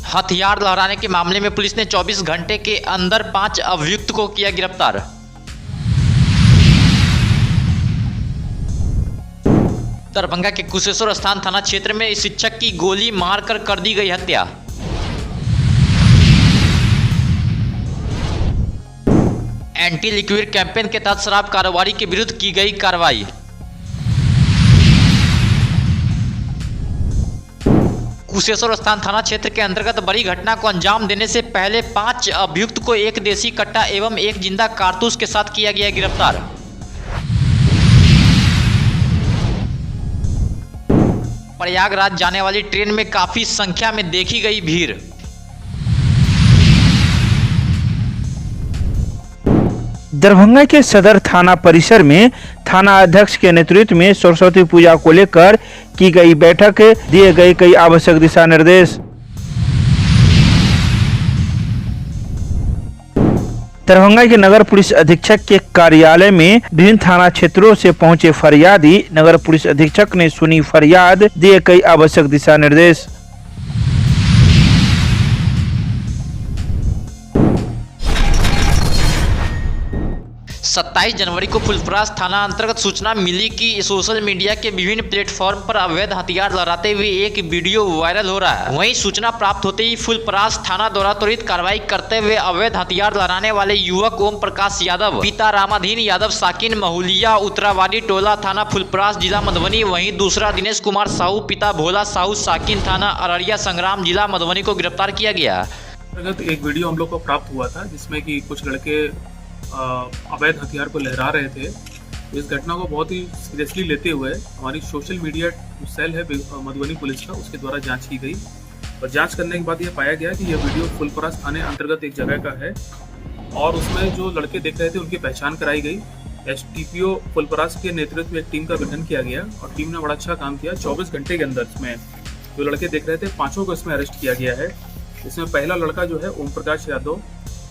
हथियार लहराने के मामले में पुलिस ने 24 घंटे के अंदर 5 अभियुक्त को किया गिरफ्तार। दरभंगा के कुशेश्वर स्थान थाना क्षेत्र में शिक्षक की गोली मारकर कर दी गई हत्या। एंटी लिक्विड कैंपेन के तहत शराब कारोबारी के विरुद्ध की गई कार्रवाई। कुशेश्वर स्थान थाना क्षेत्र के अंतर्गत बड़ी घटना को अंजाम देने से पहले 5 अभियुक्त को एक देसी कट्टा एवं एक जिंदा कारतूस के साथ किया गया गिरफ्तार। प्रयागराज जाने वाली ट्रेन में काफी संख्या में देखी गई भीड़। दरभंगा के सदर थाना परिसर में थाना अध्यक्ष के नेतृत्व में सरस्वती पूजा को लेकर की गई बैठक, दिए गए कई आवश्यक दिशा निर्देश। दरभंगा के नगर पुलिस अधीक्षक के कार्यालय में विभिन्न थाना क्षेत्रों से पहुंचे फरियादी। नगर पुलिस अधीक्षक ने सुनी फरियाद, दिए कई आवश्यक दिशा निर्देश। सत्ताईस जनवरी को फुलपरास थाना अंतर्गत सूचना मिली कि सोशल मीडिया के विभिन्न प्लेटफॉर्म पर अवैध हथियार लहराते हुए एक वीडियो वायरल हो रहा है। वहीं सूचना प्राप्त होते ही फुलपरास थाना द्वारा त्वरित कार्रवाई करते हुए अवैध हथियार लहराने वाले युवक ओम प्रकाश यादव पिता रामाधीन यादव साकिन महुलिया उत्तरावाड़ी टोला थाना फुलपरास जिला मधुबनी, वहीं दूसरा दिनेश कुमार साहू पिता भोला साहू साकिन थाना अररिया संग्राम जिला मधुबनी को गिरफ्तार किया गया। एक वीडियो हम लोग को प्राप्त हुआ था जिसमें कि कुछ लड़के अवैध हथियार को लहरा रहे थे। इस घटना को बहुत ही सीरियसली लेते हुए हमारी सोशल मीडिया सेल है मधुबनी पुलिस का, उसके द्वारा जांच की गई और जांच करने के बाद यह पाया गया कि यह वीडियो फुलपरास थाने अंतर्गत एक जगह का है और उसमें जो लड़के देख रहे थे उनकी पहचान कराई गई। एसटीपीओ फुलपरास के नेतृत्व में एक टीम का गठन किया गया और टीम ने बड़ा अच्छा काम किया। 24 घंटे के अंदर इसमें जो लड़के देख रहे थे 5 को इसमें अरेस्ट किया गया है। इसमें पहला लड़का जो है ओम प्रकाश यादव,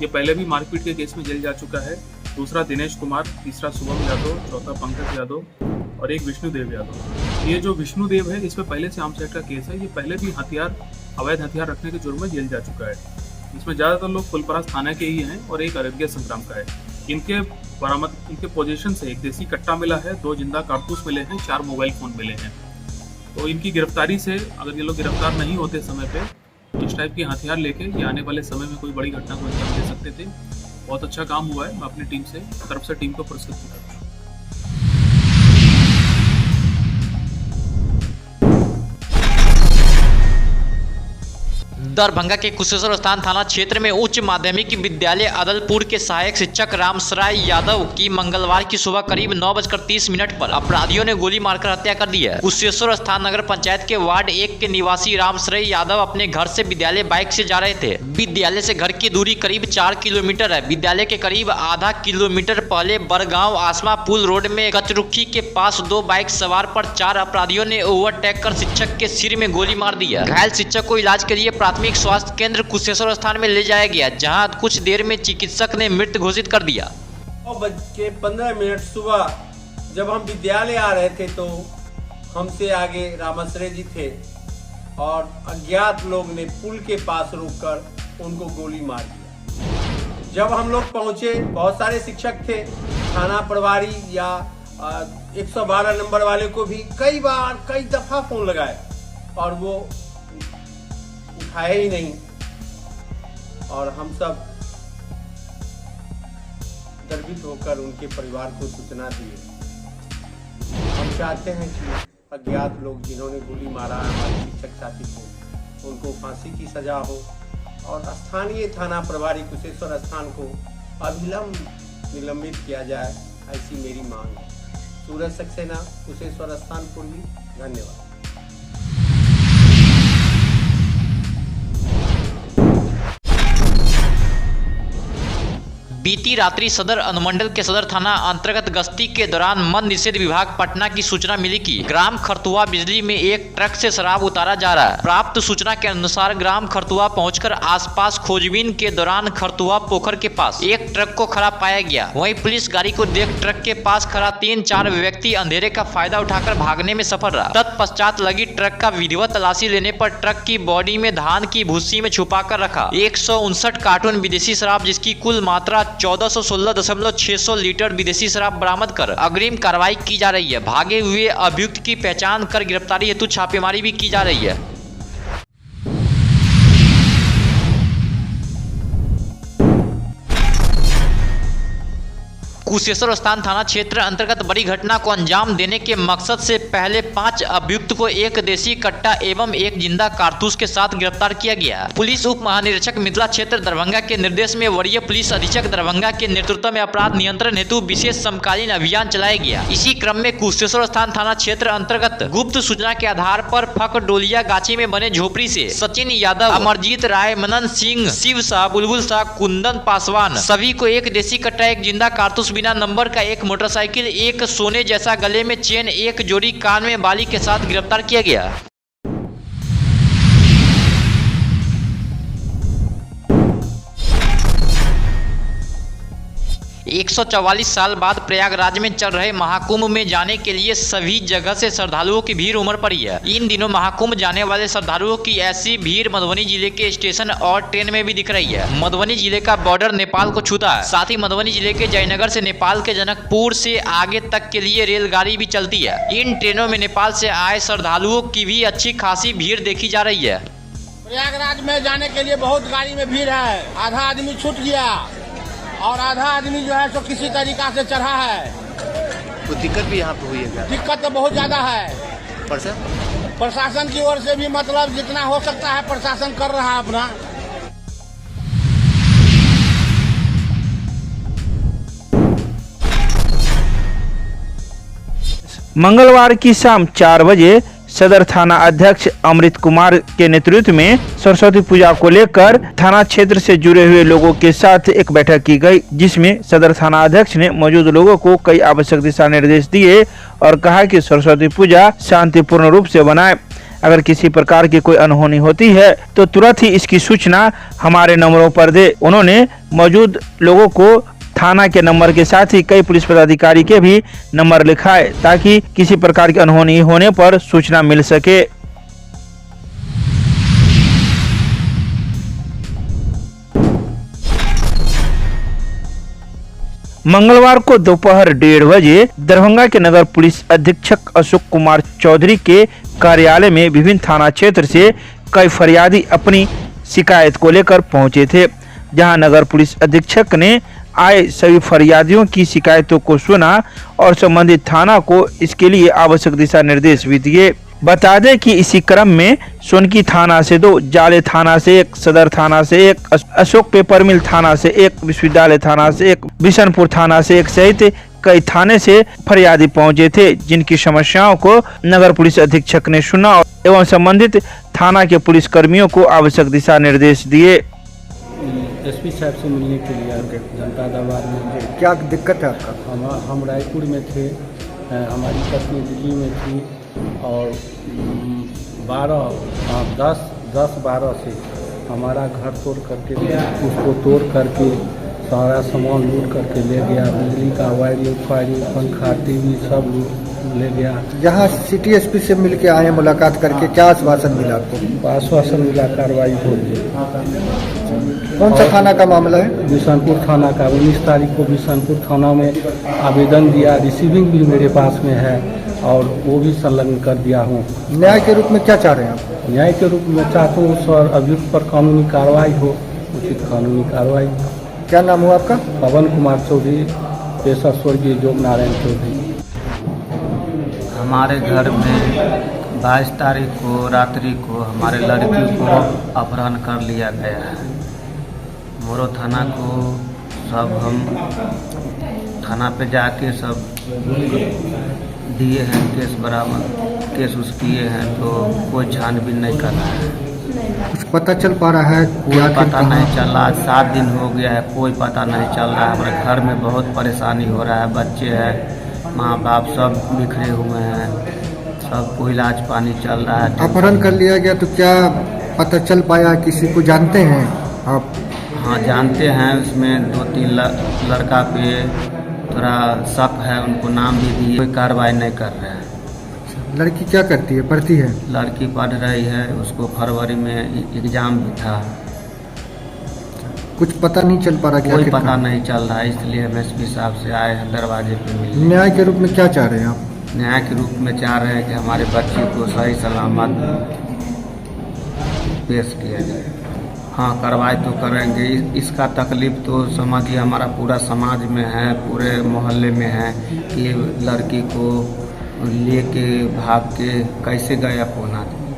ये पहले भी मारपीट के केस में जेल जा चुका है। दूसरा दिनेश कुमार, तीसरा शुभम यादव, चौथा पंकज यादव और एक विष्णुदेव यादव। ये जो विष्णुदेव है इसमें पहले से आर्म्स एक्ट का केस है। ये पहले भी अवैध हथियार रखने के जुर्म में जेल जा चुका है। इसमें ज़्यादातर लोग फुलपरास थाना के ही हैं और एक अररिया संग्राम का है। इनके पोजीशन से एक देसी कट्टा मिला है, 2 जिंदा कारतूस मिले हैं, 4 मोबाइल फोन मिले हैं। तो इनकी गिरफ्तारी से अगर ये लोग गिरफ्तार नहीं होते समय पे इस टाइप के हथियार लेके ये आने वाले समय में कोई बड़ी घटना को अंजाम दे सकते थे। बहुत अच्छा काम हुआ है। मैं अपनी टीम से तरफ से टीम को पुरस्कृत करता हूँ। दरभंगा के कुशेश्वर स्थान थाना क्षेत्र में उच्च माध्यमिक विद्यालय अदलपुर के सहायक शिक्षक रामसराय यादव की मंगलवार की सुबह करीब 9:30 पर अपराधियों ने गोली मारकर हत्या कर दी है। कुशेश्वर स्थान नगर पंचायत के वार्ड 1 के निवासी रामसराय यादव अपने घर से विद्यालय बाइक से जा रहे थे। विद्यालय से घर की दूरी करीब 4 किलोमीटर है। विद्यालय के करीब आधा किलोमीटर पहले बरगांव आसमा पुल रोड में कचरुखी के पास 2 बाइक सवार पर 4 अपराधियों ने ओवरटेक कर शिक्षक के सिर में गोली मार दी है। घायल शिक्षक को इलाज के लिए प्राथमिक स्वास्थ्य केंद्र कुशेश्वर स्थान में ले जाया गया, जहां कुछ देर में चिकित्सक ने मृत घोषित कर दिया। 9:15 सुबह जब हम विद्यालय आ रहे थे तो हमसे आगे रामाश्रय जी थे और अज्ञात लोग ने पुल के पास रोककर उनको गोली मार दिया। जब हम लोग पहुंचे, बहुत सारे शिक्षक थे, थाना प्रभारी या 112 नंबर वाले को भी कई दफा फोन लगाए और वो उठाए ही नहीं और हम सब गर्वित होकर उनके परिवार को सूचना दिए। हम चाहते हैं कि अज्ञात लोग जिन्होंने गोली मारा हमारे शिक्षक साथी को, उनको फांसी की सजा हो और स्थानीय थाना प्रभारी कुशेश्वर स्थान को अविलंब निलंबित किया जाए, ऐसी मेरी मांग है। सूरज सक्सेना, कुशेश्वर स्थान पूर्वी। धन्यवाद। बीती रात्रि सदर अनुमंडल के सदर थाना अंतर्गत गश्ती के दौरान मद निषेध विभाग पटना की सूचना मिली कि ग्राम खरतुआ बिजली में एक ट्रक से शराब उतारा जा रहा है। प्राप्त सूचना के अनुसार ग्राम खरतुआ पहुंचकर आसपास खोजबीन के दौरान खरतुआ पोखर के पास एक ट्रक को खड़ा पाया गया। वहीं पुलिस गाड़ी को देख ट्रक के पास खड़ा 3-4 व्यक्ति अंधेरे का फायदा उठाकर भागने में सफल रहा। तत्पश्चात लगी ट्रक का विधिवत तलाशी लेने पर ट्रक की बॉडी में धान की भूसी में छुपाकर रखा 159 कार्टून विदेशी शराब, जिसकी कुल मात्रा 1416.600 लीटर विदेशी शराब बरामद कर अग्रिम कार्रवाई की जा रही है। भागे हुए अभियुक्त की पहचान कर गिरफ्तारी हेतु छापेमारी भी की जा रही है। कुशेश्वर स्थान थाना क्षेत्र अंतर्गत बड़ी घटना को अंजाम देने के मकसद से पहले 5 अभियुक्त को एक देसी कट्टा एवं एक जिंदा कारतूस के साथ गिरफ्तार किया गया। पुलिस उप महानिरीक्षक मिथिला क्षेत्र दरभंगा के निर्देश में वरीय पुलिस अधीक्षक दरभंगा के नेतृत्व में अपराध नियंत्रण हेतु विशेष समकालीन अभियान चलाया गया। इसी क्रम में कुशेश्वर स्थान थाना क्षेत्र अंतर्गत गुप्त सूचना के आधार पर फक डोलिया गाछी में बने झोपड़ी से सचिन यादव, अमरजीत राय, मनन सिंह, शिव शाह, बुलबुल शाह, कुंदन पासवान सभी को एक देसी कट्टा, एक जिंदा कारतूस बिना नंबर का, एक मोटरसाइकिल, एक सोने जैसा गले में चेन, एक जोड़ी कान में बाली के साथ गिरफ्तार किया गया। एक 144 साल बाद प्रयागराज में चल रहे महाकुंभ में जाने के लिए सभी जगह से श्रद्धालुओं की भीड़ उमड़ पड़ी है। इन दिनों महाकुंभ जाने वाले श्रद्धालुओं की ऐसी भीड़ मधुबनी जिले के स्टेशन और ट्रेन में भी दिख रही है। मधुबनी जिले का बॉर्डर नेपाल को छूता है। साथ ही मधुबनी जिले के जयनगर से नेपाल के जनकपुर से आगे तक के लिए रेलगाड़ी भी चलती है। इन ट्रेनों में नेपाल से आए श्रद्धालुओं की भी अच्छी खासी भीड़ देखी जा रही है। प्रयागराज में जाने के लिए बहुत गाड़ी में भीड़ है। आधा आदमी छूट गया और आधा आदमी जो है सो किसी तरीका से चढ़ा है। तो दिक्कत भी यहाँ पे हुई है क्या? दिक्कत तो बहुत ज्यादा है। प्रशासन की ओर से भी मतलब जितना हो सकता है प्रशासन कर रहा है अपना। मंगलवार की शाम 4 बजे सदर थाना अध्यक्ष अमृत कुमार के नेतृत्व में सरस्वती पूजा को लेकर थाना क्षेत्र से जुड़े हुए लोगों के साथ एक बैठक की गई, जिसमें सदर थाना अध्यक्ष ने मौजूद लोगों को कई आवश्यक दिशा निर्देश दिए और कहा कि सरस्वती पूजा शांतिपूर्ण रूप से बनाए। अगर किसी प्रकार की कोई अनहोनी होती है तो तुरंत ही इसकी सूचना हमारे नंबरों पर दे। उन्होंने मौजूद लोगों को थाना के नंबर के साथ ही कई पुलिस पदाधिकारी के भी नंबर लिखाए ताकि किसी प्रकार की अनहोनी होने पर सूचना मिल सके। मंगलवार को दोपहर 1:30 बजे दरभंगा के नगर पुलिस अधीक्षक अशोक कुमार चौधरी के कार्यालय में विभिन्न थाना क्षेत्र से कई फरियादी अपनी शिकायत को लेकर पहुंचे थे, जहां नगर पुलिस अधीक्षक ने आए सभी फरियादियों की शिकायतों को सुना और संबंधित थाना को इसके लिए आवश्यक दिशा निर्देश भी दिए। बता दें कि इसी क्रम में सोनकी थाना से 2, जाले थाना से 1, सदर थाना से 1, अशोक पेपर मिल थाना से 1, विश्वविद्यालय थाना से 1, बिशनपुर थाना से 1 सहित कई थाने से फरियादी पहुंचे थे, जिनकी समस्याओं को नगर पुलिस अधीक्षक ने सुना एवं संबंधित थाना के पुलिस कर्मियों को आवश्यक दिशा निर्देश दिए। एसपी साहब से मिलने के लिए जनता दरबार में। क्या दिक्कत है आपका? हम रायपुर में थे, हमारी पत्नी दिल्ली में थी और 10-12 से हमारा घर तोड़ करके उसको तोड़ करके सारा सामान लूट करके ले गया। बिजली का वायरिंग, पंखा, टीवी सब ले गया। यहाँ सिटी एसपी से मिल के आए, मुलाकात करके क्या आश्वासन मिला आपको? आश्वासन मिला कार्रवाई होगी। कौन सा थाना का मामला है? बिशनपुर थाना का। 19 तारीख को बिशनपुर थाना में आवेदन दिया, रिसीविंग भी मेरे पास में है और वो भी संलग्न कर दिया हूँ। न्याय के रूप में क्या चाह रहे हैं आप? न्याय के रूप में चाहता हूँ सर, अभियुक्त पर कानूनी कार्रवाई हो, उचित कानूनी कार्रवाई। क्या नाम हुआ आपका? पवन कुमार चौधरी, पेशा स्वर्गीय जोग नारायण चौधरी। हमारे घर में 22 तारीख को रात्रि को हमारे लड़की को अपहरण कर लिया गया है। मोरो थाना को सब हम थाना पे जाके सब दिए हैं, केस बराबर केस उस किए हैं, तो कोई छानबीन नहीं कर रहा है। कुछ पता चल पा रहा है कोई पता नहीं चल रहा, 7 दिन हो गया है, कोई पता नहीं चल रहा है। हमारे घर में बहुत परेशानी हो रहा है, बच्चे हैं, माँ बाप सब बिखरे हुए हैं, सबको इलाज पानी चल रहा है। अपहरण कर लिया गया तो क्या पता चल पाया, किसी को जानते हैं आप? हाँ जानते हैं, उसमें 2-3 लड़का पे थोड़ा शक है, उनको नाम भी दिए, कोई कार्रवाई नहीं कर रहे हैं। लड़की क्या करती है, पढ़ती है? लड़की पढ़ रही है, उसको फरवरी में एग्जाम भी था। कुछ पता नहीं चल पा रहा क्या? कोई पता नहीं चल रहा है, इसलिए हम एसपी साहब से आए हैं दरवाजे पे मिलने। न्याय के रूप में क्या चाह रहे हैं आप? न्याय के रूप में चाह रहे हैं कि हमारे बच्चे को सही सलामत पेश किया जाए। हाँ कार्रवाई तो करेंगे, इसका तकलीफ तो समझिए हमारा पूरा समाज में है, पूरे मोहल्ले में है कि लड़की को लेके भाग के कैसे गया कौन आदमी।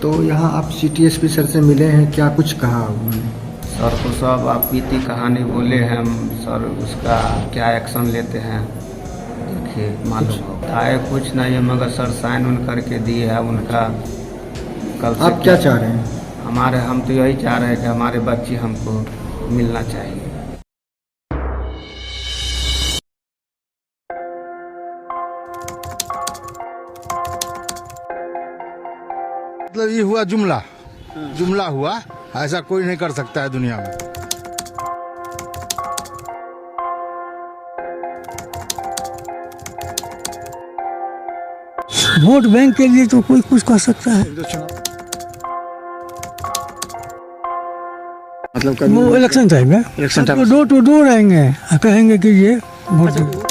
तो यहाँ आप सिटी एसपी सर से मिले हैं, क्या कुछ कहा उन्होंने? सर को सब आप बीती कहानी बोले हैं, सर उसका क्या एक्शन लेते हैं देखिए मालूम होगा। आए कुछ नहीं है, मगर सर साइन उन करके दिए है उनका। कल से आप क्या चाह रहे हैं? हम तो यही चाह रहे हैं कि हमारे बच्चे हमको मिलना चाहिए। मतलब ये हुआ जुमला हुआ, ऐसा कोई नहीं कर सकता है दुनिया में। वोट बैंक के लिए तो कोई कुछ कर सकता है, मतलब वो इलेक्शन टाइम में डोर टू डोर आएंगे, कहेंगे कि ये वोट